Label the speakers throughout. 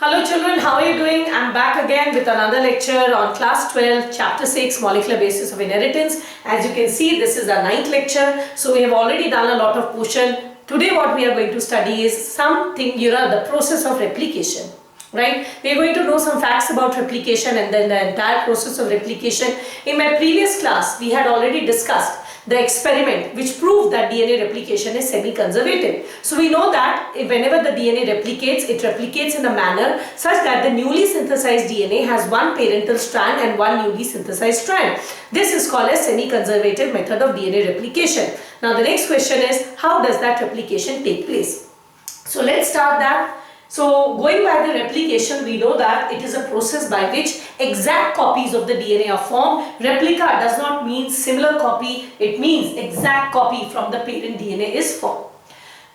Speaker 1: Hello children, how are you doing? I'm back again with another lecture on class 12, chapter 6, molecular basis of inheritance. As you can see, this is our 9th lecture. So we have already done a lot of portion. Today what we are going to study is something, the process of replication. Right? We are going to know some facts about replication and then the entire process of replication. In my previous class, we had already discussed the experiment which proved that DNA replication is semi-conservative. So we know that whenever the DNA replicates, it replicates in a manner such that the newly synthesized DNA has one parental strand and one newly synthesized strand. This is called a semi-conservative method of DNA replication. Now the next question is, how does that replication take place? So let's start that. So going by the replication, we know that it is a process by which exact copies of the DNA are formed. Replica does not mean similar copy, it means exact copy from the parent DNA is formed.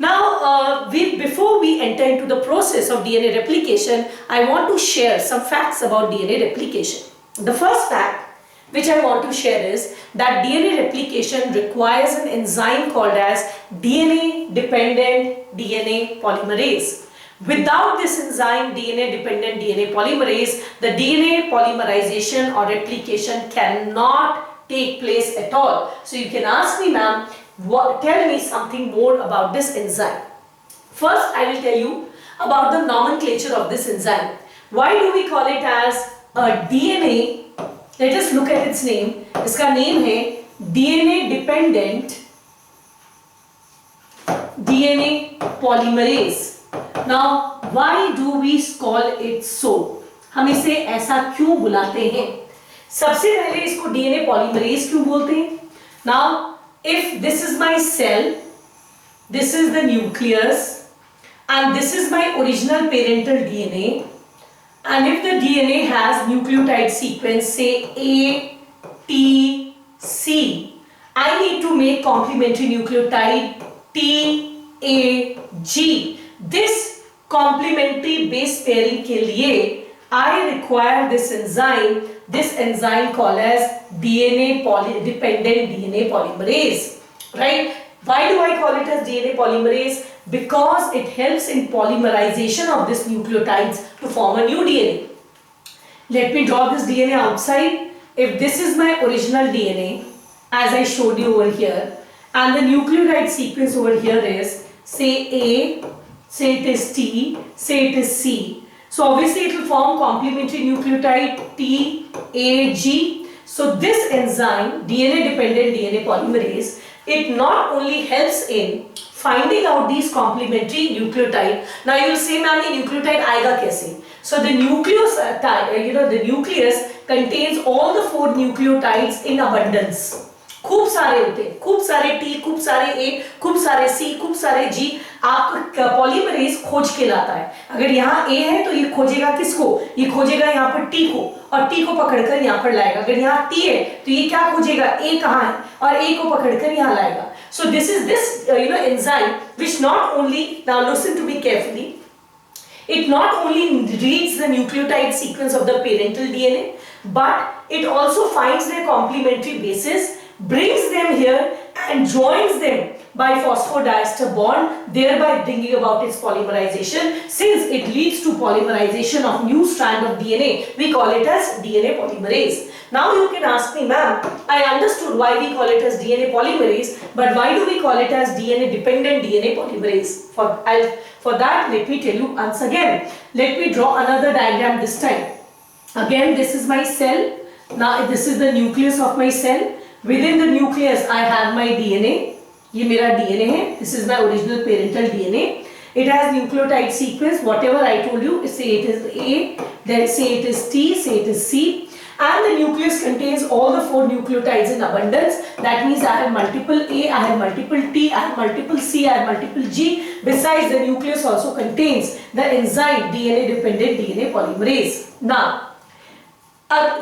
Speaker 1: Now, before we enter into the process of DNA replication, I want to share some facts about DNA replication. The first fact which I want to share is that DNA replication requires an enzyme called as DNA-dependent DNA polymerase. Without this enzyme, DNA-dependent DNA polymerase, the DNA polymerization or replication cannot take place at all. So you can ask me, ma'am, tell me something more about this enzyme. First, I will tell you about the nomenclature of this enzyme. Why do we call it as a DNA? Let us look at its name. इसका name है DNA-dependent DNA polymerase. Now, why do we call it so? हम इसे ऐसा क्यों बुलाते हैं? सबसे पहले इसको DNA polymerase क्यों बोलते हैं? Now, if this is my cell, this is the nucleus, and this is my original parental DNA, and if the DNA has nucleotide sequence, say A, T, C, I need to make complementary nucleotide T, A, G. This complementary base pairing के लिए I require this enzyme called as dependent DNA polymerase, right? Why do I call it as DNA polymerase? Because it helps in polymerization of these nucleotides to form a new DNA. Let me draw this DNA outside. If this is my original DNA, as I showed you over here, and the nucleotide sequence over here is, say A, say it is T, say it is C. So obviously it will form complementary nucleotide T, A, G. So this enzyme, DNA-dependent DNA polymerase, it not only helps in finding out these complementary nucleotide. Now you will say, ma'am, the nucleotide आएगा कैसे? So the the nucleus contains all the 4 nucleotides in abundance. खूब सारे होते हैं, खूब सारे T, खूब सारे A, खूब सारे C, खूब सारे G. आपका पॉलीमरेज खोज के लाता है. अगर यहाँ A है तो ये खोजेगा किसको? ये खोजेगा यहाँ पर T को और T को पकड़कर यहाँ पर लाएगा. अगर यहाँ T है तो ये क्या खोजेगा? A कहाँ है और A को पकड़कर यहाँ लाएगा. So this is this enzyme which not only, now listen to me carefully, it not only reads the nucleotide sequence of the parental DNA, but it also finds their complementary bases, brings them here and joins them by phosphodiester bond, thereby bringing about its polymerization. Since it leads to polymerization of new strand of DNA, we call it as DNA polymerase. Now you can ask me, ma'am, I understood why we call it as DNA polymerase, but why do we call it as DNA dependent DNA polymerase? For that, let me tell you once again. Let me draw another diagram this time. Again, this is my cell. Now this is the nucleus of my cell. Within the nucleus, I have my DNA. ये मेरा DNA है. This is my original parental DNA. It has nucleotide sequence. Whatever I told you, say it is A, then say it is T, say it is C. And the nucleus contains all the 4 nucleotides in abundance. That means I have multiple A, I have multiple T, I have multiple C, I have multiple G. Besides, the nucleus also contains the enzyme DNA-dependent DNA polymerase. Now,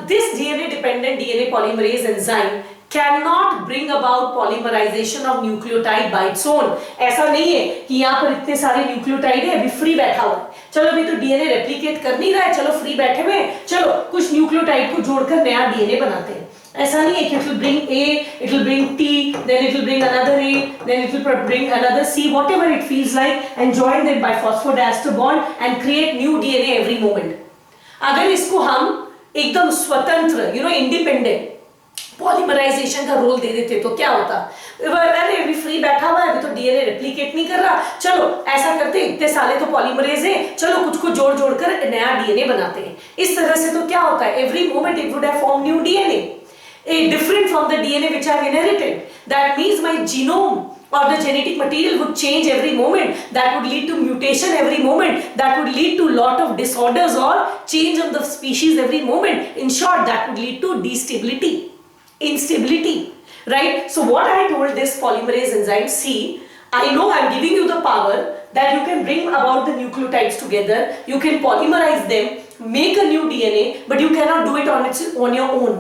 Speaker 1: this DNA-dependent DNA polymerase enzyme cannot bring about polymerization of nucleotide by its own. ऐसा नहीं है कि यहाँ पर इतने सारे nucleotide है, अभी फ्री बैठा हुआ है. चलो अभी तो डीएनए रेप्लिकेट कर नहीं रहा है, चलो फ्री बैठे हुए हैं, चलो कुछ न्यूक्लियोटाइड को जोड़कर नया डीएनए बनाते हैं. ऐसा नहीं है कि it will bring A, it will bring T, then it will bring another A, then it will bring another C, whatever it feels like, and join them by phosphodiester bond and create new DNA every moment. अगर इसको हम एकदम स्वतंत्र, independent polymerisation का role दे देते तो क्या होता? अरे अभी फ्री बैठा हुआ है, अभी तो डीएनए रेप्लिकेट नहीं कर रहा, चलो ऐसा करते, इतने साले तो पॉलीमरेज है, चलो कुछ को जोड़ जोड़ कर नया डीएनए बनाते हैं। इस तरह से तो क्या होता है, every moment it would have form new DNA, different from the DNA which I have inherited. That means my genome or the genetic material would change every moment. That would lead to mutation every moment. That would lead to lot of disorders or change of the species every moment. In short, that would lead to destability, instability, right? So what I told this polymerase enzyme, see, I know I'm giving you the power that you can bring about the nucleotides together, you can polymerize them, make a new DNA, but you cannot do it on your own.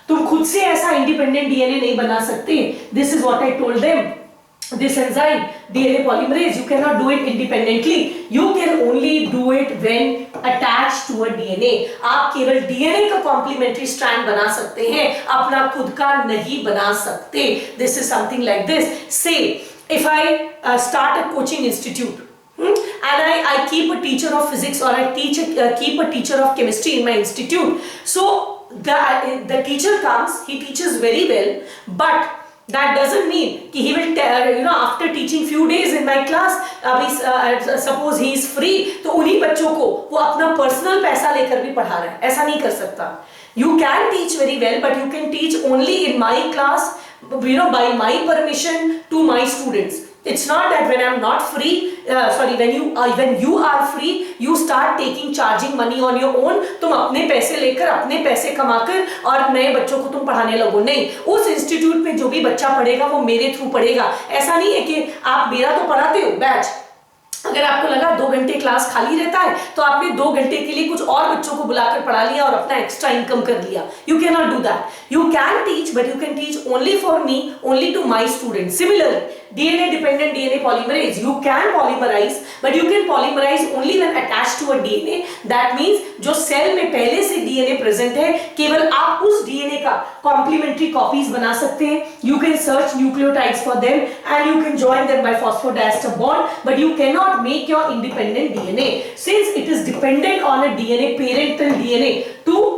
Speaker 1: तुम खुद से ऐसा independent DNA नहीं बना सकते। This is what I told them, this enzyme DNA polymerase, you can not do it independently, you can only do it when attached to a DNA. आप केवल DNA का कॉम्प्लीमेंट्री स्ट्रैंड बना सकते हैं, अपना खुद का नहीं बना सकते। This is something like this, say if I start a coaching institute and I keep a teacher of physics or I keep a teacher of chemistry in my institute. So the teacher comes, he teaches very well, but that doesn't mean कि he will after teaching few days in my class, अभी suppose he is free, तो उन्हीं बच्चों को वो अपना personal पैसा लेकर भी पढ़ा रहा है, ऐसा नहीं कर सकता। You can teach very well, but you can teach only in my class, by my permission to my students. It's not that when I'm not free, when you are free, you start charging money on your own. तुम अपने पैसे लेकर, अपने पैसे कमाकर और नए बच्चों को तुम पढ़ाने लगो, नहीं। उस इंस्टीट्यूट में जो भी बच्चा पढ़ेगा वो मेरे थ्रू पढ़ेगा। ऐसा नहीं है कि आप मेरा तो पढ़ाते हो बैच, अगर आपको लगा 2 घंटे क्लास खाली रहता है तो आपने 2 घंटे के लिए कुछ और बच्चों को बुलाकर पढ़ा लिया और अपना एक्स्ट्रा इनकम कर लिया। You can not do that. You can teach, but you can teach only for me, only to my student. Similarly DNA dependent DNA polymerase, you can polymerize, but you can polymerize only when attached to a DNA. That means जो cell में पहले से DNA present है, केवल आप उस DNA का complementary copies बना सकते हैं। You can search nucleotides for them and you can join them by phosphodiester bond, but you cannot make your independent DNA since it is dependent on a DNA, parental DNA,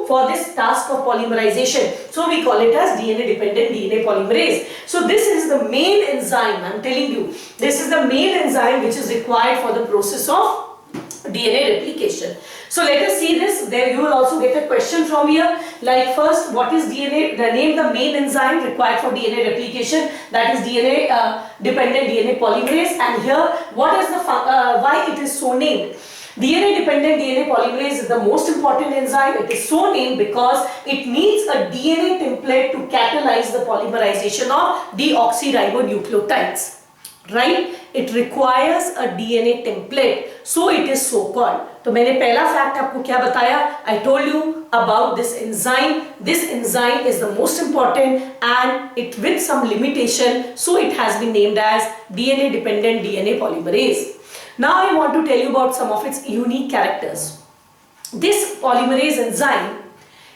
Speaker 1: for this task of polymerization. So we call it as DNA dependent DNA polymerase. So this is the main enzyme, I'm telling you, this is the main enzyme which is required for the process of DNA replication. So let us see this. There you will also get a question from here, like first, what is DNA? Name the main enzyme required for DNA replication, that is DNA dependent DNA polymerase. And here, what is the why it is so named? DNA dependent DNA polymerase is the most important enzyme. It is so named because it needs a DNA template to catalyze the polymerization of deoxyribonucleotides. Right? It requires a DNA template, so it is so called. तो मैंने पहला fact आपको क्या बताया? I told you about this enzyme. This enzyme is the most important and it with some limitation, so it has been named as DNA dependent DNA polymerase. Now I want to tell you about some of its unique characters. This polymerase enzyme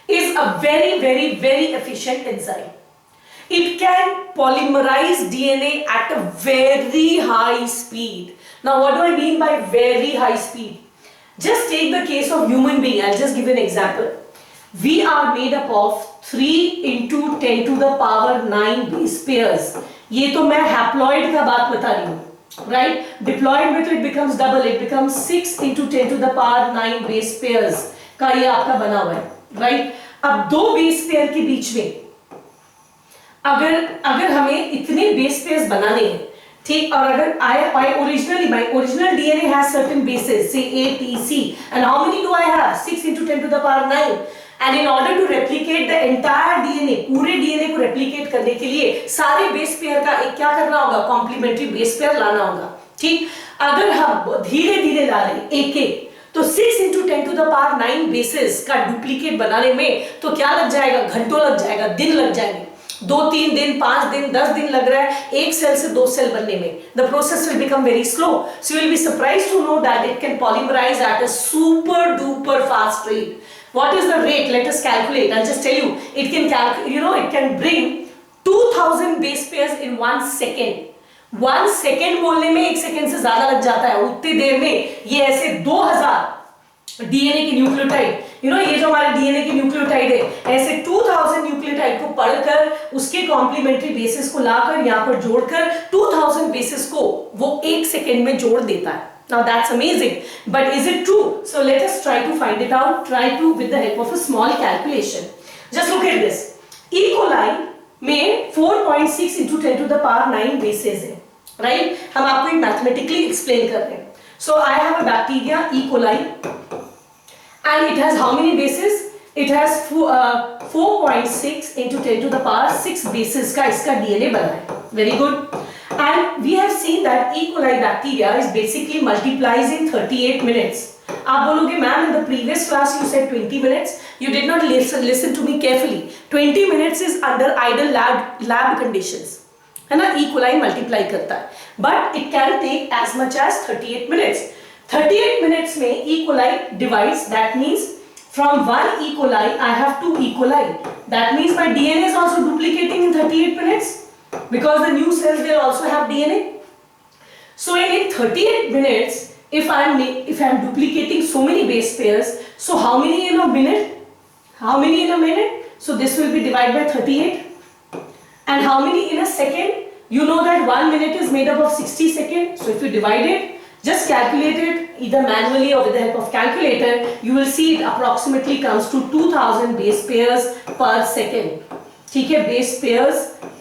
Speaker 1: is a very, very, very efficient enzyme. It can polymerize DNA at a very high speed. Now what do I mean by very high speed? Just take the case of human being. I'll just give you an example. We are made up of 3 into 10 to the power 9 base pairs. ये तो मैं haploid का बात बता रही हूँ. Right? Diploid में तो it becomes double, it becomes 6 into 10 to the power 9 base pairs का ये आपका बना हुआ है, right? अब 2 base pair के बीच में अगर हमें इतने base pairs बनाने हैं, ठीक, और अगर my original DNA has certain bases, say A, T, C, and how many do I have? 6 into 10 to the power 9. And in order to replicate the entire DNA, पूरे DNA को replicate करने के लिए सारे base pair का एक क्या करना होगा? Complementary base pair लाना होगा, ठीक? अगर हम धीरे धीरे ला रहे एक तो 6 into 10 to the power 9 bases का डुप्लीकेट बनाने में तो क्या लग जाएगा? घंटों लग जाएगा, दिन लग जाएंगे। 2-3 दिन, 5 दिन, 10 दिन लग रहा है एक सेल से 2 सेल बनने में. The process will become very slow. So you will be surprised to know that it can polymerize at a super duper fast rate. What is the rate? Let us calculate. I'll just tell you. It can bring 2000 base pairs in 1 second. 1 second बोलने में 1 second से ज्यादा लग जाता है. उतनी देर में ये ऐसे 2000 डीएनए के न्यूक्लियोटाइड, ये जो हमारे डीएनए के न्यूक्लियोटाइड है, ऐसे 2000 न्यूक्लियोटाइड को पढ़कर उसके कॉम्प्लीमेंट्री बेसिस को लाकर यहाँ पर जोड़कर 2000 बेसिस को वो 1 सेकेंड में जोड़ देता है. Now that's amazing, but is it true? So let us try to find it out. Try to with the help of a small calculation. Just look at this. E. coli में 4.6 into 10 to the power 9 bases है, right? हम आपको एक mathematically explain कर रहे हैं. So I have a bacteria E. coli and it has how many bases? It has 4.6 into 10 to the power 6 bases का इसका DNA बना है. Very good. And we have seen that E. coli bacteria is basically multiplies in 38 minutes. आप बोलोगे ma'am in the previous class you said 20 minutes. You did not listen to me carefully. 20 minutes is under ideal lab conditions. है ना, E. coli multiply करता है. But it can take as much as 38 minutes. 38 minutes में E. coli divides. That means from 1 E. coli I have 2 E. coli. That means my DNA is also duplicating in 38 minutes because the new cells will also have DNA. So in 38 minutes, if I am duplicating so many base pairs, so how many in a minute? How many in a minute? So this will be divided by 38. And how many in a second? You know that 1 minute is made up of 60 seconds. So if you divide it, just calculate it either manually or with the help of calculator, you will see it approximately comes to 2000 base pairs per second. ठीक है, base pairs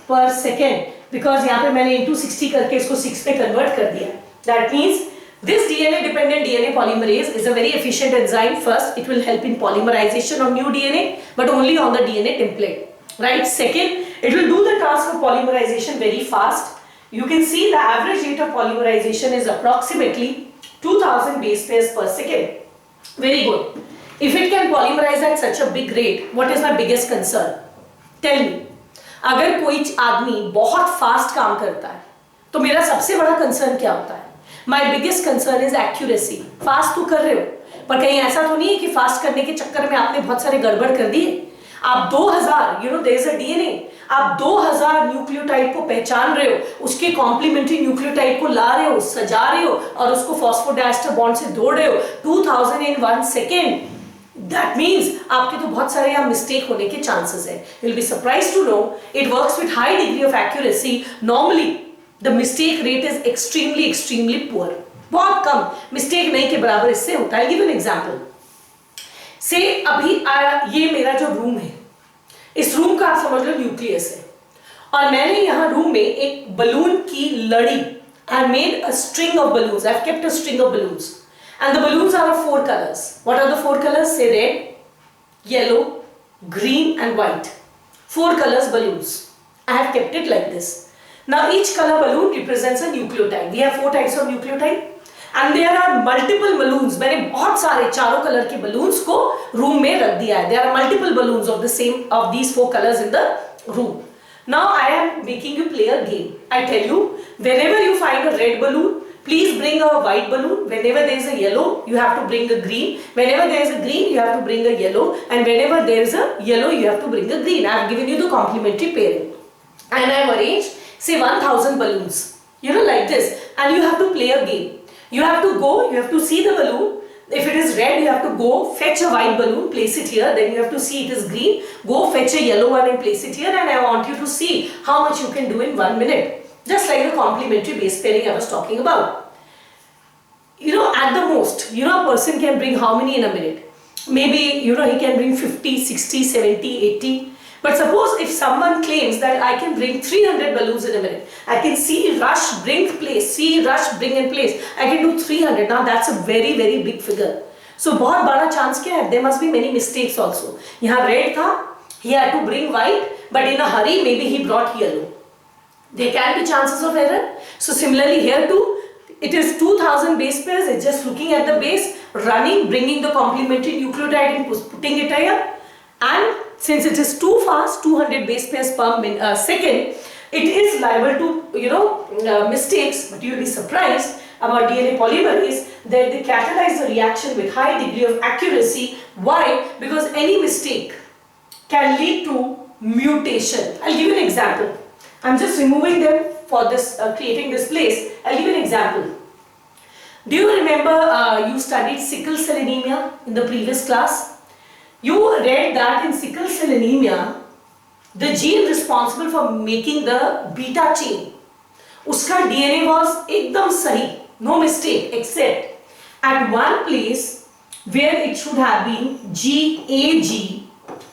Speaker 1: per second. Because यहाँ पे मैंने into 60 करके इसको 6 पे convert कर दिया. That means this DNA dependent DNA polymerase is a very efficient enzyme. First, it will help in polymerization of new DNA, but only on the DNA template. Right? Second, it will do the task of polymerization very fast. You can see the average rate of polymerization is approximately 2000 base pairs per second. Very good. If it can polymerize at such a big rate, what is my biggest concern? Tell me. अगर कोई आदमी बहुत fast काम करता है तो मेरा सबसे बड़ा कंसर्न क्या होता है? My biggest concern is accuracy. Fast तो कर रहे हो, पर कहीं ऐसा तो नहीं है कि फास्ट करने के चक्कर में आपने बहुत सारे गड़बड़ कर दिए. आप 2000, there is a DNA, आप 2000 न्यूक्लियोटाइड को पहचान रहे हो, उसके कॉम्प्लीमेंट्री न्यूक्लियोटाइड को ला रहे हो, सजा रहे हो और उसको फॉस्फोडाइस्टर बॉन्ड से जोड़ रहे हो 2000 in 1 second. That means आपके तो बहुत सारे यहाँ मिस्टेक होने के चांसेस है. You will be surprised to know it works with high degree of accuracy. Normally the mistake rate is extremely poor. बहुत कम मिस्टेक नहीं के बराबर इससे होता है. I'll give an example. से अभी ये मेरा जो रूम है, इस रूम का आप समझ लो न्यूक्लियस है और मैंने यहाँ रूम में एक बलून की लड़ी, I made a string of balloons. I've kept a string of balloons. And the balloons are of 4 colors. What are the 4 colors? Say red, yellow, green and white. 4 colors balloons. I have kept it like this. Now each color balloon represents a nucleotide. We have 4 types of nucleotide. And there are multiple balloons. मैंने बहुत सारे चारों colour के balloons को room में रख दिया है. There are multiple balloons of the same of these 4 colors in the room. Now I am making you play a game. I tell you, whenever you find a red balloon, please bring a white balloon. Whenever there is a yellow, you have to bring a green. Whenever there is a green, you have to bring a yellow. And whenever there is a yellow, you have to bring a green. I have given you the complementary pairing. And I have arranged, say 1000 balloons. Like this. And you have to play a game. You have to go, you have to see the balloon. If it is red, you have to go fetch a white balloon, place it here. Then you have to see it is green. Go fetch a yellow one and place it here. And I want you to see how much you can do in 1 minute. Just like the complementary base pairing I was talking about. At the most, a person can bring how many in a minute? Maybe, he can bring 50, 60, 70, 80. But suppose if someone claims that I can bring 300 balloons in a minute, I can see rush, bring, place, see rush, bring and place. I can do 300. Now that's a very big figure. So बहुत बड़ा chance क्या है? There must be many mistakes also. यहाँ red था, he had to bring white, but in a hurry maybe he brought yellow. There can be chances of error. So similarly here too, it is 2000 base pairs. It's just looking at the base, running, bringing the complementary nucleotide and putting it here. and since it is too fast, 200 base pairs per second, it is liable to mistakes. But you will be surprised about DNA polymerase that they catalyze the reaction with high degree of accuracy. Why? Because any mistake can lead to mutation. I'll give you an example. I'm just removing them for this, creating this place. I'll give you an example. Do you remember you studied sickle cell anemia in the previous class? You read that in sickle cell anemia, the gene responsible for making the beta chain, uska DNA was ekdam sahi, no mistake, except at one place where it should have been GAG,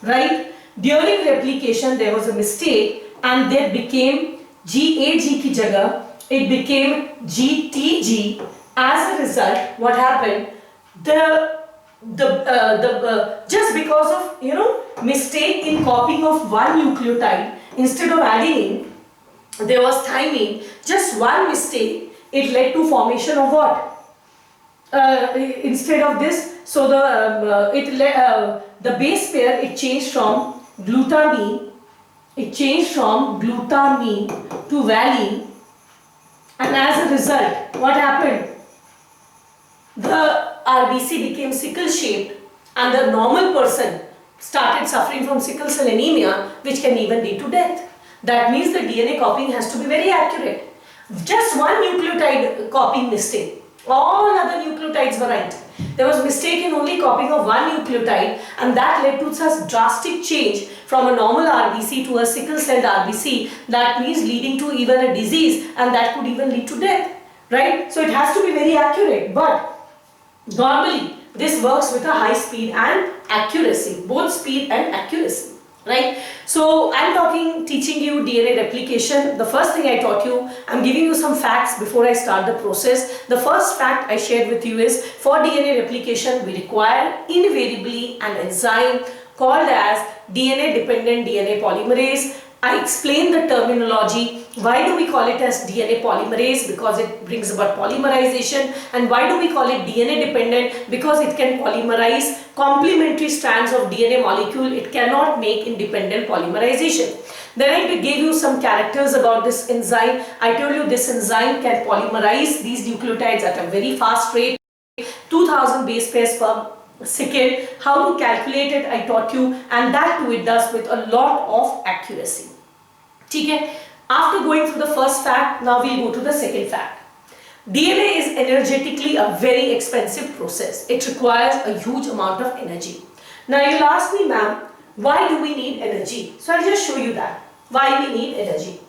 Speaker 1: right? During replication there was a mistake and that became GAG ki jagah, it became GTG. As a result, what happened? Just because of mistake in copying of one nucleotide, instead of adding in, there was thymine. Just one mistake, it led to formation of what? Instead of this, so the base pair it changed from glutamine. It changed from glutamine to valine, and as a result, what happened? The RBC became sickle shaped and the normal person started suffering from sickle cell anemia, which can even lead to death. That means the DNA copying has to be very accurate. Just one nucleotide copying mistake. All other nucleotides were right. There was mistake in only copying of one nucleotide, and that led to such drastic change from a normal RBC to a sickle cell RBC. That means leading to even a disease, and that could even lead to death. Right? So it has to be very accurate. But normally, this works with a high speed and accuracy, both speed and accuracy, right? So I'm teaching you DNA replication. The first thing I taught you, I'm giving you some facts before I start the process. The first fact I shared with you is for DNA replication, we require invariably an enzyme called as DNA dependent DNA polymerase. I explained the terminology. Why do we call it as DNA polymerase? Because it brings about polymerization. And why do we call it DNA dependent? Because it can polymerize complementary strands of DNA molecule. It cannot make independent polymerization. Then I gave you some characters about this enzyme. I told you this enzyme can polymerize these nucleotides at a very fast rate, 2000 base pairs per second. How to calculate it I taught you, and that too it does with a lot of accuracy. Okay? After going through the first fact, now we'll go to the second fact. DNA is energetically a very expensive process. It requires a huge amount of energy. Now you'll ask me, ma'am, why do we need energy? So I'll just show you that. Why we need energy.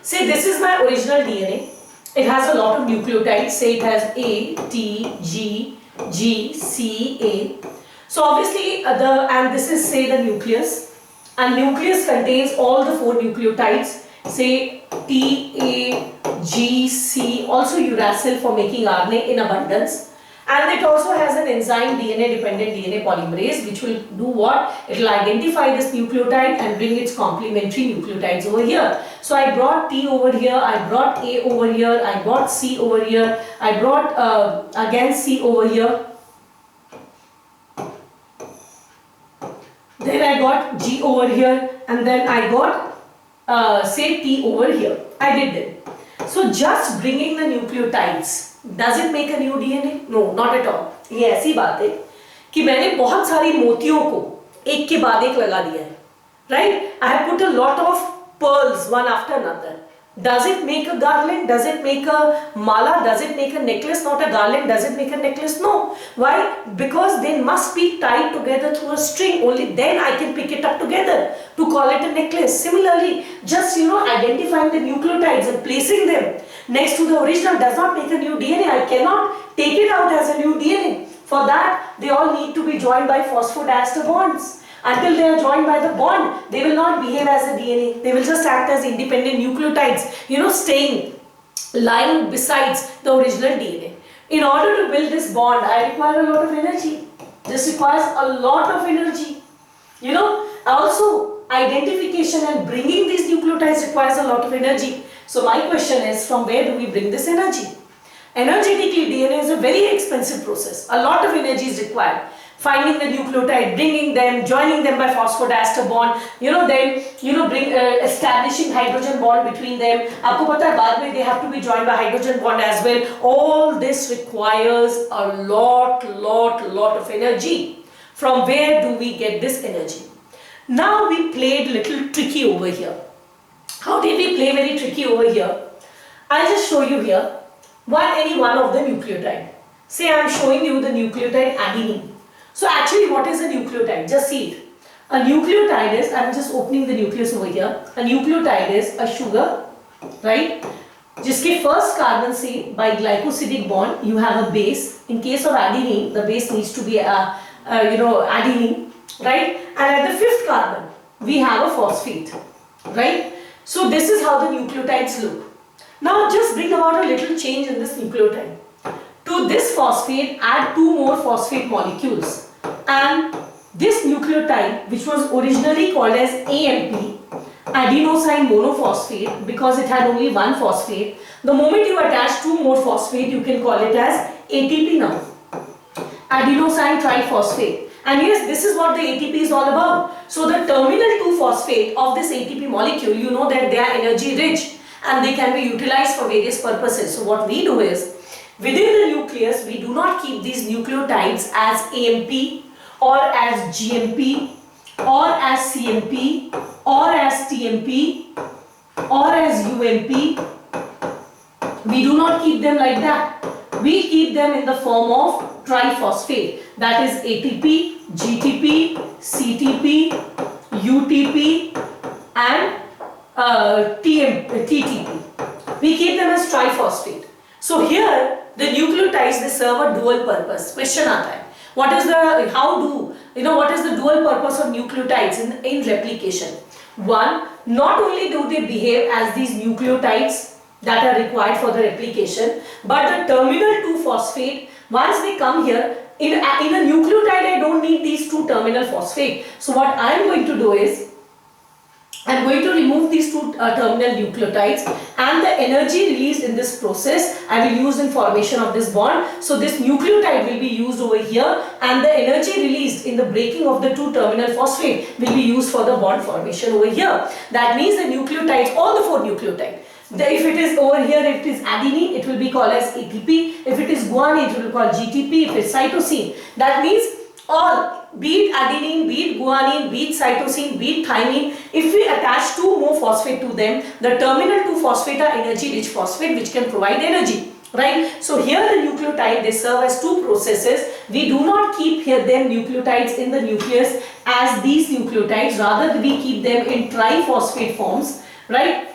Speaker 1: Say this is my original DNA. It has a lot of nucleotides. Say it has A, T, G, G, C, A. So obviously and this is say the nucleus. And nucleus contains all the 4 nucleotides. Say T, A, G, C, also uracil for making RNA in abundance. And it also has an enzyme DNA dependent DNA polymerase which will do what? It will identify this nucleotide and bring its complementary nucleotides over here. So I brought T over here, I brought A over here, I brought C over here, I brought again C over here. Then I got G over here, and then I got say T over here. I did it. So just bringing the nucleotides, does it make a new DNA? No, not at all. ये ऐसी बात है कि मैंने बहुत सारी मोतियों को एक के बाद एक लगा दिया है. Right? I have put a lot of pearls one after another. Does it make a garland? Does it make a mala? Does it make a necklace? Not a garland. Does it make a necklace? No. Why? Because they must be tied together through a string. Only then I can pick it up together to call it a necklace. Similarly, just identifying the nucleotides and placing them next to the original does not make a new DNA. I cannot take it out as a new DNA. For that, they all need to be joined by phosphodiester bonds. Until they are joined by the bond, they will not behave as a DNA. They will just act as independent nucleotides, staying, lying besides the original DNA. In order to build this bond, I require a lot of energy. This requires a lot of energy. Also identification and bringing these nucleotides requires a lot of energy. So my question is, from where do we bring this energy? Energetically, DNA is a very expensive process. A lot of energy is required. finding the nucleotide, bringing them, joining them by phosphodiester bond, establishing hydrogen bond between them. आपको पता है बाद में they have to be joined by hydrogen bond as well. All this requires a lot of energy. From where do we get this energy? Now we played little tricky over here. How did we play very tricky over here? I'll just show you here any one of the nucleotide. Say I am showing you the nucleotide adenine. So actually what is a nucleotide? Just see it. A nucleotide is, I am just opening the nucleus over here. A nucleotide is a sugar, right? जिसके first carbon से by glycosidic bond you have a base. In case of adenine, the base needs to be adenine, right? And at the fifth carbon we have a phosphate, right? So this is how the nucleotides look. Now just bring about a little change in this nucleotide. To this phosphate add two more phosphate molecules, and this nucleotide, which was originally called as AMP, adenosine monophosphate, because it had only one phosphate, the moment you attach two more phosphate you can call it as ATP now, adenosine triphosphate. And yes, this is what the ATP is all about. So the terminal 2-phosphate of this ATP molecule, you know that they are energy rich and they can be utilized for various purposes. So what we do is, within the nucleus, we do not keep these nucleotides as AMP or as GMP or as CMP or as TMP or as UMP. We do not keep them like that. We keep them in the form of triphosphate, that is ATP, GTP, CTP, UTP and TTP. We keep them as triphosphate. So here the nucleotides, they serve a dual purpose. Question आता है, what is the dual purpose of nucleotides in replication? One, not only do they behave as these nucleotides that are required for the replication, but the terminal 2-phosphate, once they come here, in a nucleotide I don't need these two terminal phosphate. So what I am going to do is, I am going to remove these two terminal nucleotides, and the energy released in this process I will use in formation of this bond. So this nucleotide will be used over here, and the energy released in the breaking of the two terminal phosphate will be used for the bond formation over here. That means the nucleotides, all the four nucleotides, if it is over here, if it is adenine, it will be called as ATP. If it is guanine, it will be called GTP. If it is cytosine, that means all, be it adenine, be it guanine, be it cytosine, be it thymine, if we attach two more phosphate to them, the terminal 2-phosphate are energy rich phosphate which can provide energy, right? So here the nucleotide, they serve as two processes. We do not keep here them nucleotides in the nucleus as these nucleotides, rather we keep them in triphosphate forms, right?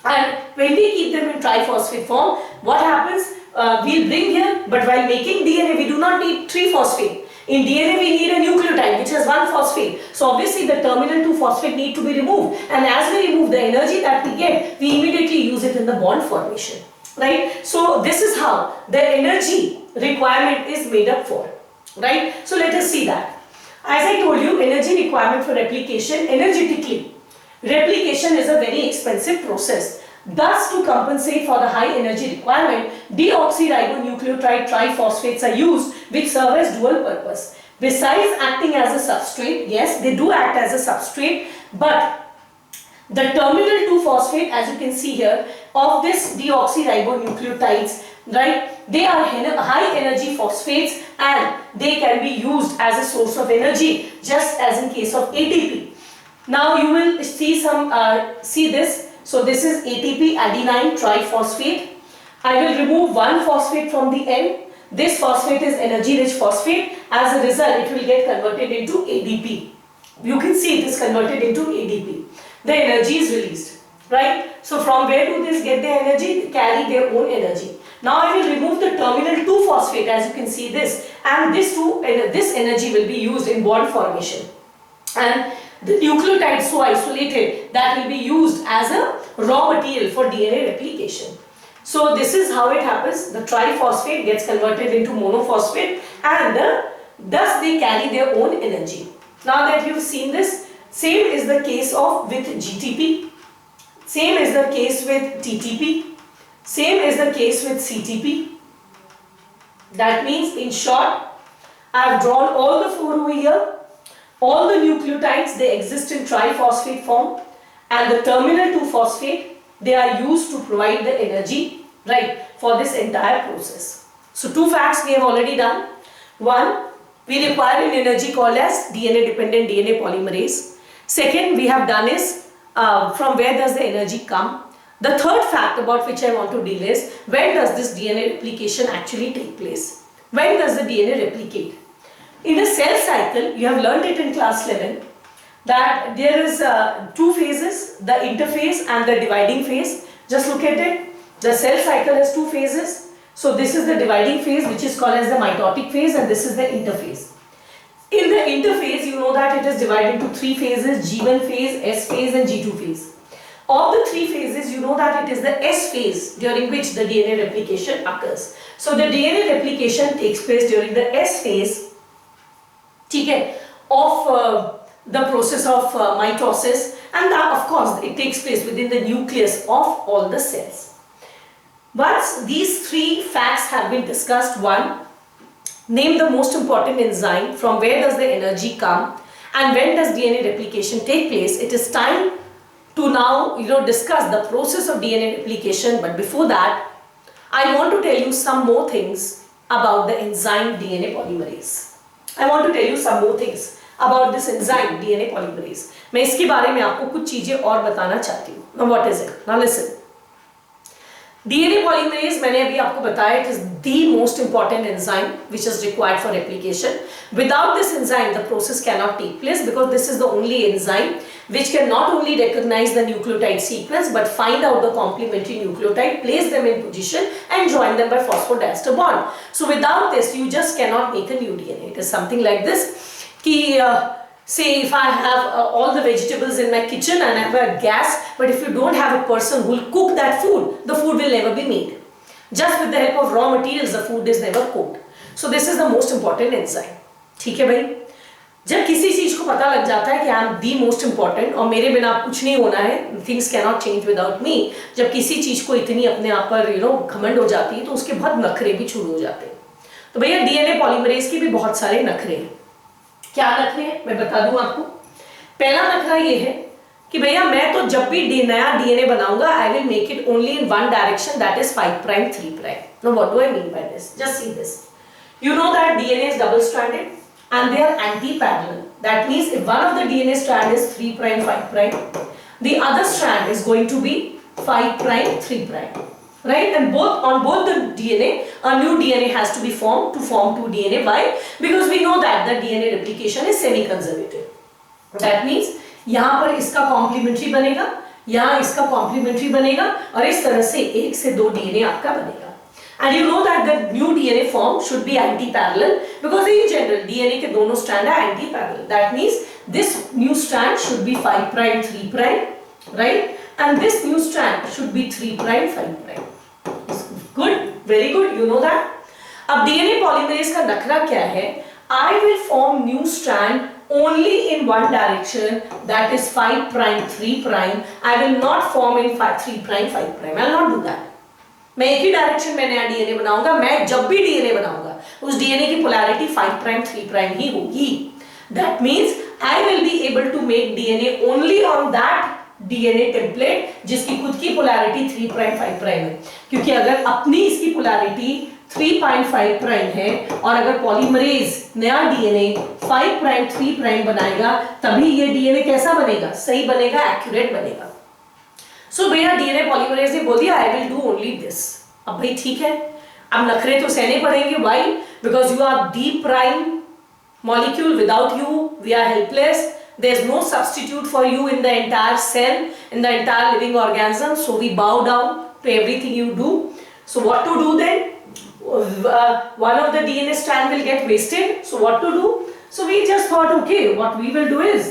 Speaker 1: And when we keep them in triphosphate form, what happens? We'll bring here, but while making DNA, we do not need 3-phosphate. In DNA, we need a nucleotide which has 1 phosphate. So obviously, the terminal 2-phosphate need to be removed. And as we remove the energy that we get, we immediately use it in the bond formation, right? So this is how the energy requirement is made up for, right? So let us see that. As I told you, energy requirement for replication, energetically, replication is a very expensive process. Thus, to compensate for the high energy requirement, deoxyribonucleotide triphosphates are used, which serve as dual purpose. Besides acting as a substrate, yes, they do act as a substrate, but the terminal 2-phosphate, as you can see here, of this deoxyribonucleotides, right, they are high energy phosphates and they can be used as a source of energy, just as in case of ATP. Now you will see see this. So this is ATP, adenine triphosphate. I will remove one phosphate from the end. This phosphate is energy rich phosphate. As a result, it will get converted into ADP. You can see it is converted into ADP. The energy is released, right? So from where do this get their energy? They carry their own energy. Now I will remove the terminal 2-phosphate, as you can see this, and this energy will be used in bond formation. And the nucleotide so isolated that will be used as a raw material for DNA replication. So this is how it happens. The triphosphate gets converted into monophosphate, and thus they carry their own energy. Now that you've seen this, same is the case with GTP, same is the case with TTP, same is the case with CTP. That means, in short, I have drawn all the 4 over here. All the nucleotides, they exist in triphosphate form, and the terminal 2-phosphate, they are used to provide the energy, right, for this entire process. So 2 facts we have already done. 1, we require an energy called as DNA dependent DNA polymerase. Second, we have done is from where does the energy come. The third fact about which I want to deal is when does this DNA replication actually take place. When does the DNA replicate? In a cell cycle, you have learned it in class 11 that there is 2 phases, the interphase and the dividing phase. Just look at it. The cell cycle has 2 phases. So this is the dividing phase, which is called as the mitotic phase, and this is the interphase. In the interphase, you know that it is divided into 3 phases, G1 phase, S phase and G2 phase. Of the 3 phases, you know that it is the S phase during which the DNA replication occurs. So the DNA replication takes place during the S phase, of the process of mitosis, and that of course it takes place within the nucleus of all the cells. Once these 3 facts have been discussed, 1, name the most important enzyme, from where does the energy come, and when does DNA replication take place. It is time to now discuss the process of DNA replication, but before that I want to tell you some more things about the enzyme DNA polymerase. I want to tell you some more things about this enzyme DNA polymerase. मैं इसके बारे में आपको कुछ चीजें और बताना चाहती हूँ. Now what is it? Now listen. DNA polymerase, मैंने अभी आपको बताया, it is the most important enzyme which is required for replication. Without this enzyme, the process cannot take place because this is the only enzyme which can not only recognize the nucleotide sequence but find out the complementary nucleotide, place them in position and join them by phosphodiester bond. So without this, you just cannot make a new DNA. It is something like this. Say if I have all the vegetables in my kitchen and I have a gas, but if you don't have a person who will cook that food, the food will never be made. Just with the help of raw materials, the food is never cooked. So this is the most important enzyme. ठीक है भाई? जब किसी चीज को पता लग जाता है कि I am the most important और मेरे बिना कुछ नहीं होना है, things cannot change without me, जब किसी चीज को इतनी अपने आप पर घमंड हो जाती है तो उसके बहुत नखरे भी शुरू हो जाते हैं. तो भैया डीएनए पॉलीमरेज के भी बहुत सारे नखरे हैं. क्या नखरे हैं मैं बता दूं आपको. पहला नखरा ये है कि भैया मैं तो जब भी नया डीएनए बनाऊंगा I will make it only in one direction, that is 5 prime 3 prime. Now what do I mean by this? Just see this. You know that DNA is double stranded and they are anti-parallel. That means if one of the DNA strand is 3 prime 5 prime, the other strand is going to be 5 prime 3 prime, right? And on both the DNA, a new DNA has to be formed to form 2 DNA. Why? Because we know that the DNA replication is semi-conservative. That means यहाँ पर इसका complementary बनेगा, यहाँ इसका complementary बनेगा और इस तरह से 1 से 2 DNA आपका बनेगा. And you know that the new DNA form should be anti-parallel because in general DNA के दोनों strand are anti-parallel. That means this new strand should be 5 prime 3 prime, right? And this new strand should be 3 prime 5 prime. Good, very good. You know that. अब DNA polymerase का नखरा क्या है? I will form new strand only in one direction, that is 5 prime 3 prime. I will not form in 3 prime 5 prime. I will not do that. मैं एक ही direction में नया DNA बनाऊंगा. मैं जब भी डीएनए बनाऊंगा उस डीएनए की पोलैरिटी 5 प्राइम 3 प्राइम ही होगी. That means I will be able to make DNA only on that DNA template जिसकी खुद की पोलैरिटी 3 प्राइम 5 प्राइम है. क्योंकि अगर अपनी इसकी पोलैरिटी 3.5 प्राइम है और अगर पॉलीमरेज नया डीएनए 5 प्राइम 3 प्राइम बनाएगा तभी ये डीएनए कैसा बनेगा? सही बनेगा, एक्यूरेट बनेगा. सो भैया डीएनए पॉलीमरेज ने बोल दिया I will do only this. अब भाई ठीक है, अब नखरे तो सहने पड़ेंगे. Why? Because you are the prime molecule. Without you we are helpless. There is no substitute for you in the entire cell, in the entire living organism. So we bow down to everything you do. So what to do then? One of the DNA strand will get wasted. So what to do? So we just thought, okay, what we will do is,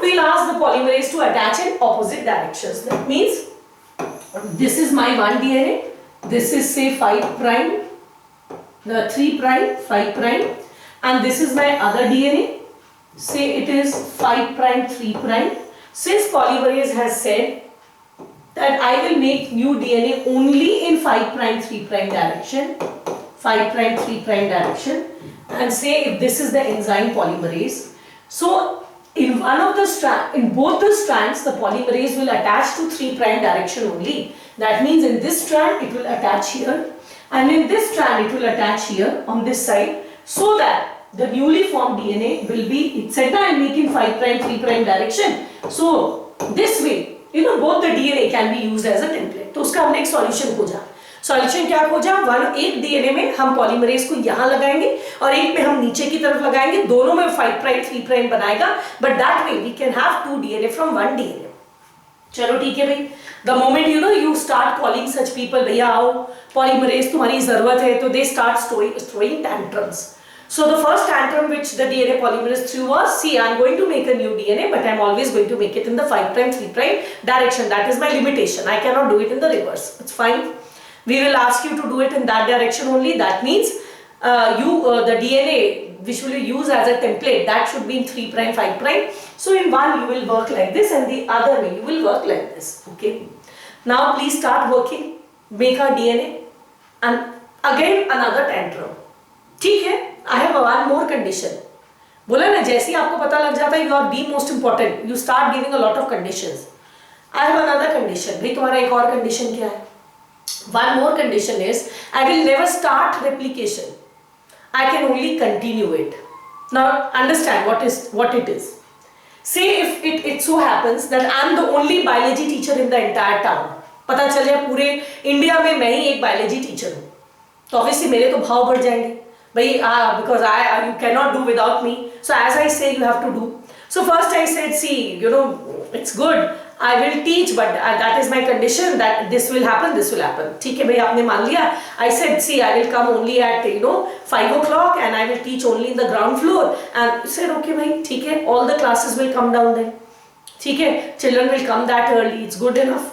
Speaker 1: we'll ask the polymerase to attach in opposite directions. That means this is my one DNA. This is say 5 prime, the 3 prime, 5 prime, and this is my other DNA. Say it is 5 prime, 3 prime. Since polymerase has said that I will make new DNA only in 5 prime 3 prime direction, 5 prime 3 prime direction, and say if this is the enzyme polymerase. So in one of the in both the strands, the polymerase will attach to 3' direction only. That means in this strand it will attach here, and in this strand it will attach here on this side, so that the newly formed DNA will be, it said that I am making 5', 3' direction. So this way, you know, both the DNA can be used as a template. तो उसका हमने एक solution खोजा. Solution क्या खोजा? एक DNA में हम पॉलीमरेज को यहाँ लगाएंगे और एक में हम नीचे की तरफ लगाएंगे. दोनों में 5', 3' बनाएगा, but that way we can have 2 DNA from 1 DNA. चलो ठीक है भाई. The moment you know you start calling such people, भैया आओ पॉलीमरेज तुम्हारी जरूरत है, तो they start throwing tantrums. So the first tantrum which the DNA polymerase threw was, see, I'm going to make a new DNA, but I'm always going to make it in the 5', 3' direction. That is my limitation. I cannot do it in the reverse. It's fine. We will ask you to do it in that direction only. That means the DNA which will you use as a template, that should be in 3', 5'. So in one you will work like this, and the other way you will work like this. Okay. Now please start working. Make our DNA, and again another tantrum. ठीक है. I have one more condition. बोला ना, जैसे ही आपको पता लग जाता है you are the most important, you start giving a lot of conditions. I have another condition. भाई तुम्हारा एक और condition क्या है? One more condition is I will never start replication. I can only continue it. Now understand what it is. Say if it so happens that I am the only biology teacher in the entire town. पता चल जाए पूरे India में मैं ही एक biology teacher हूँ, तो obviously मेरे तो भाव बढ़ जाएंगे. Because you cannot do without me. So as I say, you have to do. So first I said, see, you know, it's good. I will teach, but that is my condition that this will happen, this will happen. ठीक है भाई, आपने मान लिया. I said, see, I will come only at 5 o'clock and I will teach only in the ground floor. And you said, okay भाई, ठीक है, all the classes will come down then. ठीक है, children will come that early. It's good enough.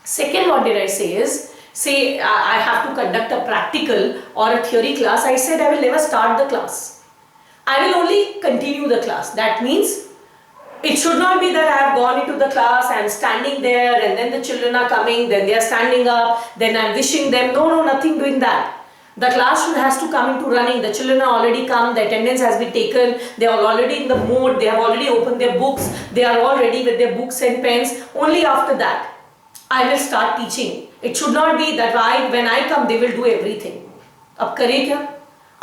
Speaker 1: Second, what did I say is, say I have to conduct a practical or a theory class. I said I will never start the class. I will only continue the class. That means it should not be that I have gone into the class, I am standing there, and then the children are coming, then they are standing up, then I am wishing them. No, nothing doing that. The class has to come into running. The children are already come, the attendance has been taken, they are already in the mood, they have already opened their books, they are all ready with their books and pens. Only after that I will start teaching. It should not be that when I come, they will do everything. अब करें क्या?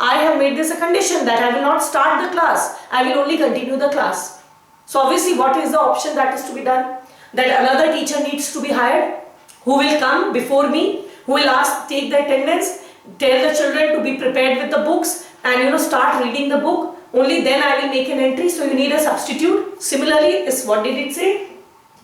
Speaker 1: I have made this a condition that I will not start the class. I will only continue the class. So obviously, what is the option that is to be done? That another teacher needs to be hired, who will come before me, who will take the attendance, tell the children to be prepared with the books, and start reading the book. Only then I will make an entry. So you need a substitute. Similarly, what did it say?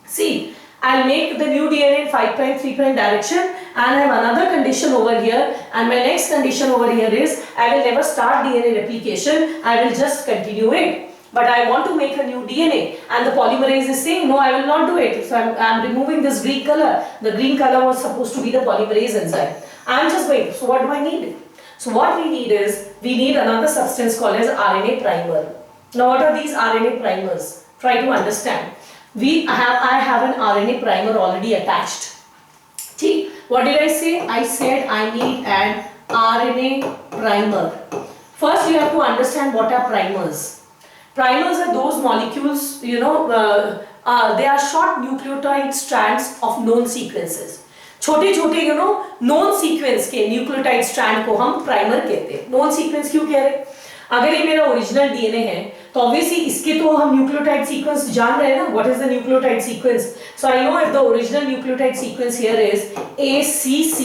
Speaker 1: See, I'll make the new DNA in 5', 3' direction, and I have another condition over here, and my next condition over here is I will never start DNA replication, I will just continue it. But I want to make a new DNA, and the polymerase is saying no, I will not do it. So I'm removing this green color. The green color was supposed to be the polymerase enzyme. I'm just going. So what do I need? So what we need is we need another substance called as RNA primer. Now what are these RNA primers? Try to understand. I have an RNA primer already attached. See, what did I say? I said I need an RNA primer. First you have to understand what are primers. Primers are those molecules, they are short nucleotide strands of known sequences. छोटे छोटे known sequence के nucleotide strand को हम primer कहते हैं. Known sequence क्यों कह रहे? अगर ये मेरा ओरिजिनल डीएनए है तो ऑब्वियसली इसके तो हम न्यूक्लियोटाइड सीक्वेंस जान रहे हैं ना. What is the nucleotide sequence? So I know if the original nucleotide sequence here is ACC.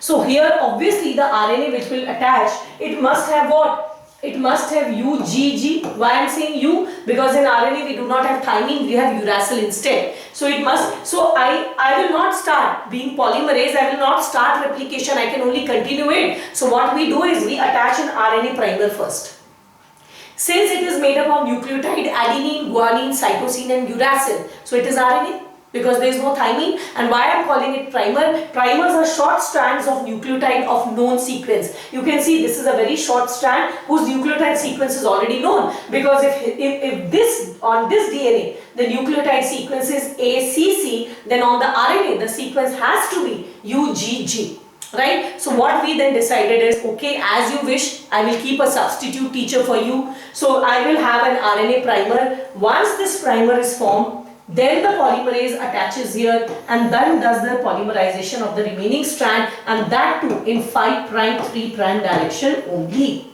Speaker 1: So here obviously the RNA which will attach, it must have what? It must have UGG. Why I am saying U? Because in RNA we do not have thymine, we have uracil instead. So it must. So I will not start being polymerase. I will not start replication. I can only continue it. So what we do is we attach an RNA primer first. Since it is made up of nucleotide adenine, guanine, cytosine and uracil, so it is RNA because there is no thymine. And why I am calling it primer? Primers are short strands of nucleotide of known sequence. You can see this is a very short strand whose nucleotide sequence is already known, because if this on this DNA the nucleotide sequence is ACC, then on the RNA the sequence has to be UGG. right? So what we then decided is, okay, as you wish, I will keep a substitute teacher for you. So I will have an RNA primer. Once this primer is formed, then the polymerase attaches here and then does the polymerization of the remaining strand, and that too in 5' 3' direction only.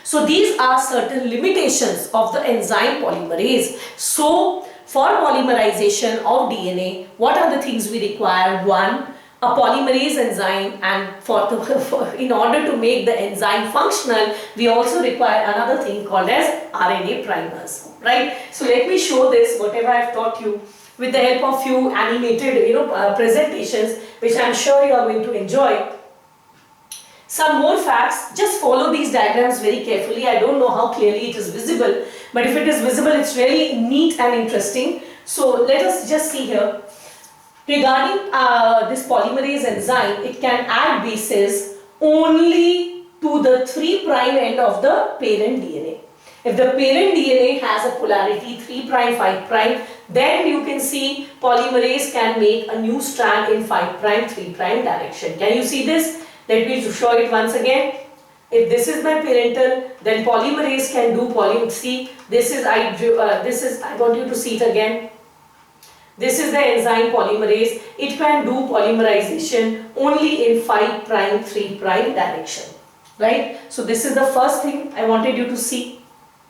Speaker 1: So these are certain limitations of the enzyme polymerase. So for polymerization of DNA, what are the things we require? One, a polymerase enzyme, and in order to make the enzyme functional, we also require another thing called as RNA primers, right? So let me show this, whatever I have taught you, with the help of few animated presentations, which I am sure you are going to enjoy. Some more facts, just follow these diagrams very carefully. I don't know how clearly it is visible, but if it is visible, it's really neat and interesting. So let us just see here. Regarding this polymerase enzyme, it can add bases only to the 3' end of the parent DNA. If the parent DNA has a polarity 3', 5', then you can see polymerase can make a new strand in 5', 3' direction. Can you see this? Let me show it once again. If this is my parental, then polymerase can do see, this is I want you to see it again. This is the enzyme polymerase. It can do polymerization only in 5', 3' direction, right? So this is the first thing I wanted you to see.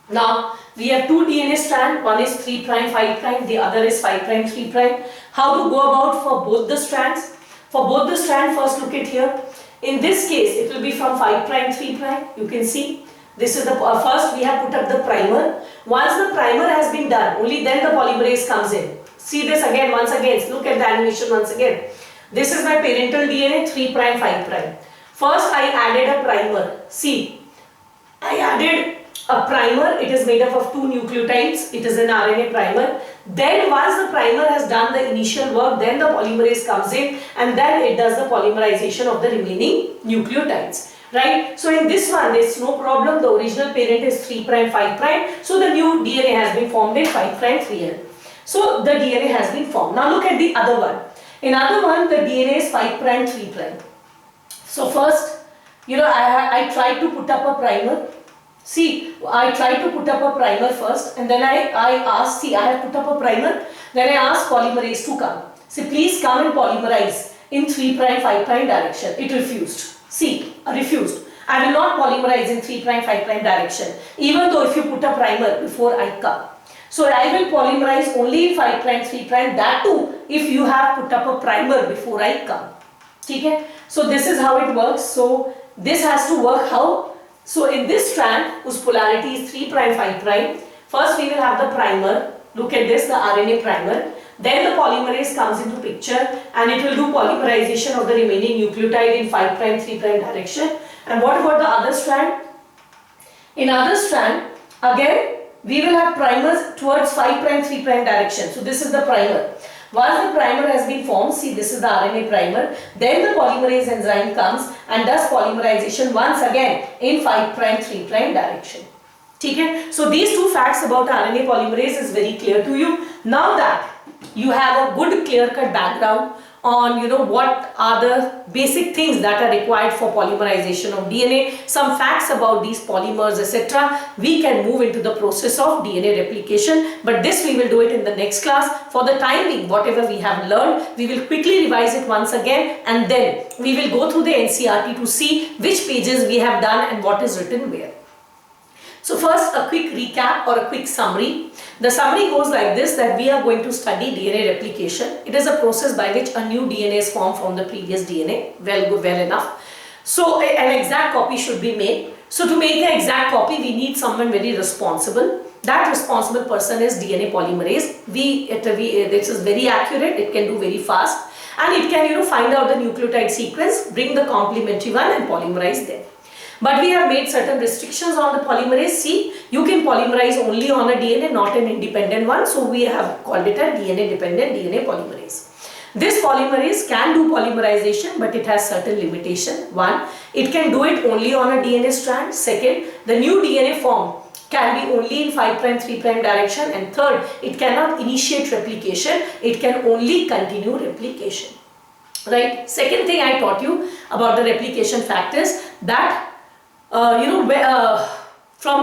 Speaker 1: Now we have two DNA strands. One is 3', 5', the other is 5', 3'. How to go about for both the strands? For both the strands, first look at here. In this case, it will be from 5', 3'. You can see this is the first we have put up the primer. Once the primer has been done, only then the polymerase comes in. See this again, once again. Look at the animation once again. This is my parental DNA, 3', 5'. First, I added a primer. See, I added a primer. It is made up of 2 nucleotides. It is an RNA primer. Then once the primer has done the initial work, then the polymerase comes in and then it does the polymerization of the remaining nucleotides, right? So in this one, there is no problem. The original parent is 3', 5'. So the new DNA has been formed in 5', 3'. So the DNA has been formed. Now look at the other one. In other one, the DNA is 5', 3'. So first, I tried to put up a primer. See, I tried to put up a primer first, and then I asked, see, I have put up a primer, then I asked polymerase to come. See, please come and polymerize in 3', 5' direction. It refused. See, refused. I will not polymerize in 3', 5' direction, even though if you put a primer before I come. So I will polymerize only in 5', 3', that too if you have put up a primer before I come. Okay? So this is how it works. So this has to work how? So in this strand, whose polarity is 3', 5', first we will have the primer. Look at this, the RNA primer. Then the polymerase comes into picture and it will do polymerization of the remaining nucleotide in 5', 3' direction. And what about the other strand? In other strand, again, we will have primers towards 5', 3' direction. So this is the primer. Once the primer has been formed, see, this is the RNA primer, then the polymerase enzyme comes and does polymerization once again in 5', 3' direction. Okay? So these two facts about RNA polymerase is very clear to you. Now that you have a good clear-cut background on what are the basic things that are required for polymerization of DNA, some facts about these polymers, etc., we can move into the process of DNA replication, but this we will do it in the next class. For the time being, whatever we have learned, we will quickly revise it once again and then we will go through the NCERT to see which pages we have done and what is written where. So first, a quick recap or a quick summary. The summary goes like this, that we are going to study DNA replication. It is a process by which a new DNA is formed from the previous DNA. Well enough. So an exact copy should be made. So to make the exact copy, we need someone very responsible. That responsible person is DNA polymerase. This is very accurate. It can do very fast. And it can find out the nucleotide sequence, bring the complementary one and polymerize them. But we have made certain restrictions on the polymerase. See, you can polymerize only on a DNA, not an independent one. So we have called it a DNA dependent DNA polymerase. This polymerase can do polymerization, but it has certain limitation. One, it can do it only on a DNA strand. Second, the new DNA form can be only in 5', 3' direction. And third, it cannot initiate replication. It can only continue replication. right? Second thing I taught you about the replication factors, that from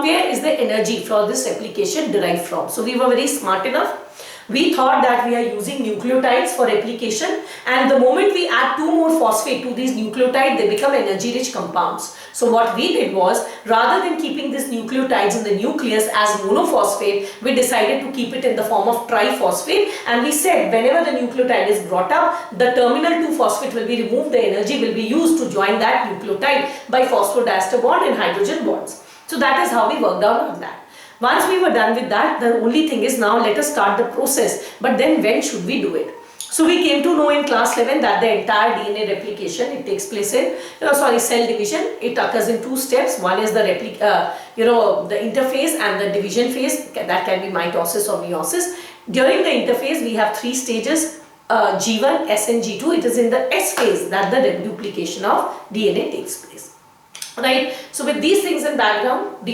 Speaker 1: where is the energy for this replication derived from. So we were very smart enough. We thought that we are using nucleotides for replication, and the moment we add 2 more phosphate to these nucleotides, they become energy rich compounds. So what we did was, rather than keeping these nucleotides in the nucleus as monophosphate, we decided to keep it in the form of triphosphate, and we said whenever the nucleotide is brought up, the terminal 2-phosphate will be removed, the energy will be used to join that nucleotide by phosphodiester bond and hydrogen bonds. So that is how we worked out on that. Once we were done with that, the only thing is now let us start the process. But then when should we do it? So we came to know in class 11 that the entire DNA replication, it takes place in, cell division. It occurs in 2 steps. One is the the interphase and the division phase. That can be mitosis or meiosis. During the interphase, we have 3 stages. G1, S and G2. It is in the S phase that the duplication of DNA takes place. Right, so with these things in background,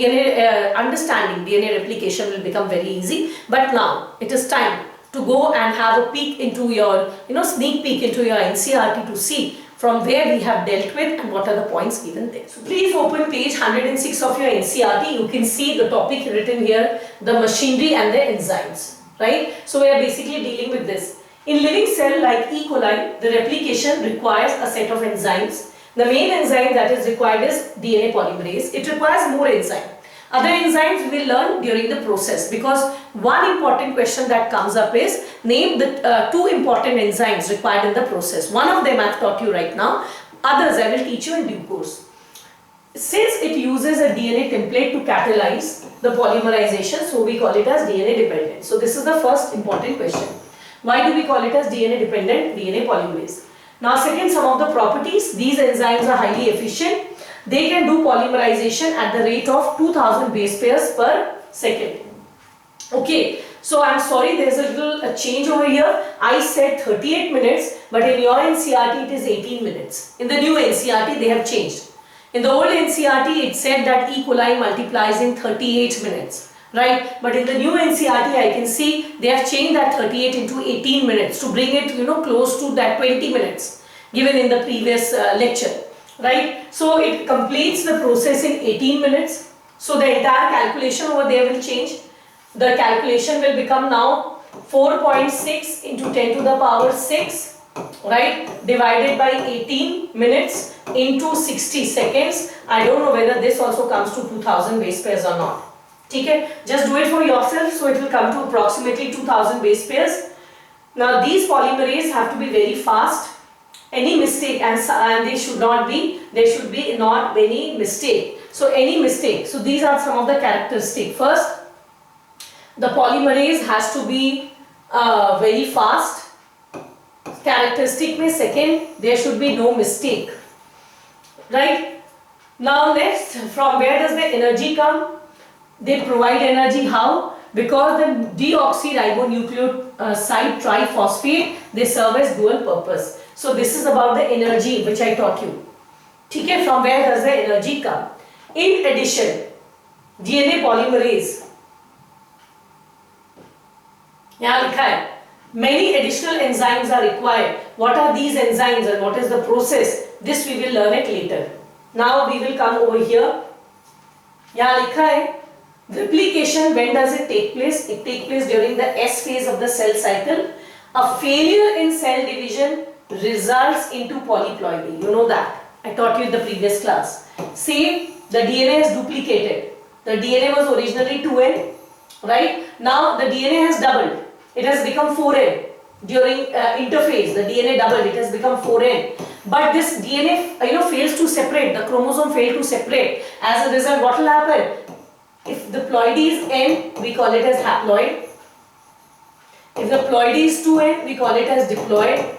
Speaker 1: understanding DNA replication will become very easy. But now it is time to go and have a peek into your, sneak peek into your NCERT to see from where we have dealt with and what are the points given there. So please open page 106 of your NCERT. You can see the topic written here, the machinery and the enzymes. Right, so we are basically dealing with this. In living cell like E. coli, the replication requires a set of enzymes. The main enzyme that is required is DNA polymerase. It requires more enzyme. Other enzymes we will learn during the process, because one important question that comes up is name the 2 important enzymes required in the process. One of them I have taught you right now. Others I will teach you in due course. Since it uses a DNA template to catalyze the polymerization, so we call it as DNA dependent. So this is the first important question. Why do we call it as DNA dependent DNA polymerase? Now second, some of the properties. These enzymes are highly efficient. They can do polymerization at the rate of 2000 base pairs per second. Okay, so I'm sorry, there's a little change over here. I said 38 minutes, but in your NCERT it is 18 minutes. In the new NCERT they have changed. In the old NCERT it said that E. coli multiplies in 38 minutes. Right, but in the new NCERT I can see they have changed that 38 into 18 minutes to bring it close to that 20 minutes given in the previous lecture. Right, so it completes the process in 18 minutes. So the entire calculation over there will change. The calculation will become now 4.6 into 10 to the power 6, right, divided by 18 minutes into 60 seconds. I don't know whether this also comes to 2000 base pairs or not. Okay, just do it for yourself, so it will come to approximately 2000 base pairs. Now these polymerases have to be very fast. Any mistake, and there should be not any mistake. So any mistake, so these are some of the characteristics. First, the polymerase has to be very fast. Characteristic mein second, there should be no mistake. Right? Now next, from where does the energy come? They provide energy how? Because the deoxyribonucleoside triphosphate, they serve as dual purpose. So this is about the energy which I taught you. Okay, from where does the energy come? In addition, DNA polymerase, यहाँ लिखा है, many additional enzymes are required. What are these enzymes and what is the process? This we will learn it later. Now we will come over here. यहाँ लिखा है, replication, when does it take place? It takes place during the S phase of the cell cycle. A failure in cell division results into polyploidy. You know that. I taught you in the previous class. See, the DNA is duplicated. The DNA was originally 2N, right? Now the DNA has doubled. It has become 4N. During interphase, the DNA doubled. It has become 4N. But this DNA, fails to separate. The chromosome failed to separate. As a result, what will happen? If the ploidy is N, we call it as haploid. If the ploidy is 2N, we call it as diploid.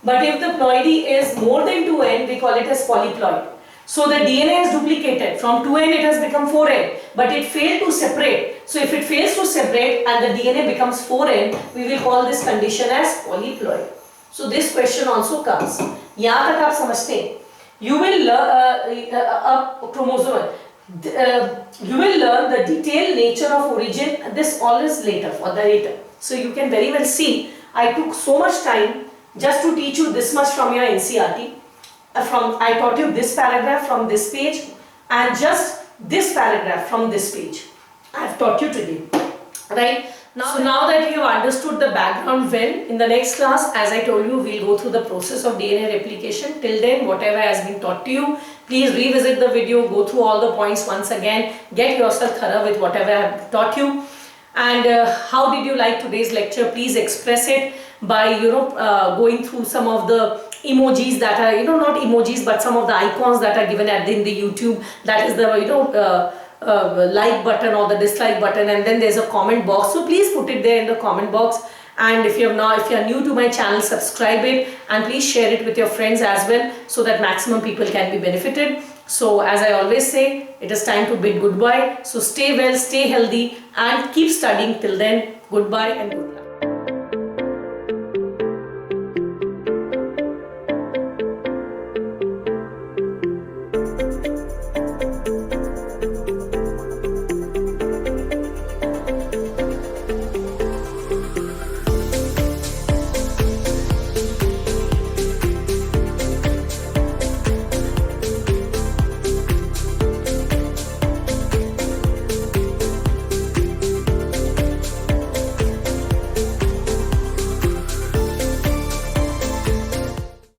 Speaker 1: But if the ploidy is more than 2N, we call it as polyploid. So the DNA is duplicated. From 2N it has become 4N, but it failed to separate. So if it fails to separate and the DNA becomes 4N, we will call this condition as polyploid. So this question also comes. यहाँ तक आप समझते हैं. You will learn chromosome. You will learn the detailed nature of origin. This all is later, for the later. So you can very well see, I took so much time just to teach you this much from your NCERT. I taught you this paragraph from this page and just this paragraph from this page. I have taught you today, right? Now that you have understood the background well, in the next class, as I told you, we'll go through the process of DNA replication. Till then, whatever has been taught to you, please revisit the video, go through all the points once again, get yourself thorough with whatever I have taught you. And how did you like today's lecture? Please express it by going through some of the emojis that are not emojis but some of the icons that are given in the YouTube. That is the like button or the dislike button, and then there's a comment box. So please put it there in the comment box. And if you're new to my channel, subscribe it and please share it with your friends as well, so that maximum people can be benefited. So as I always say, it is time to bid goodbye. So stay well, stay healthy and keep studying. Till then, goodbye and good luck.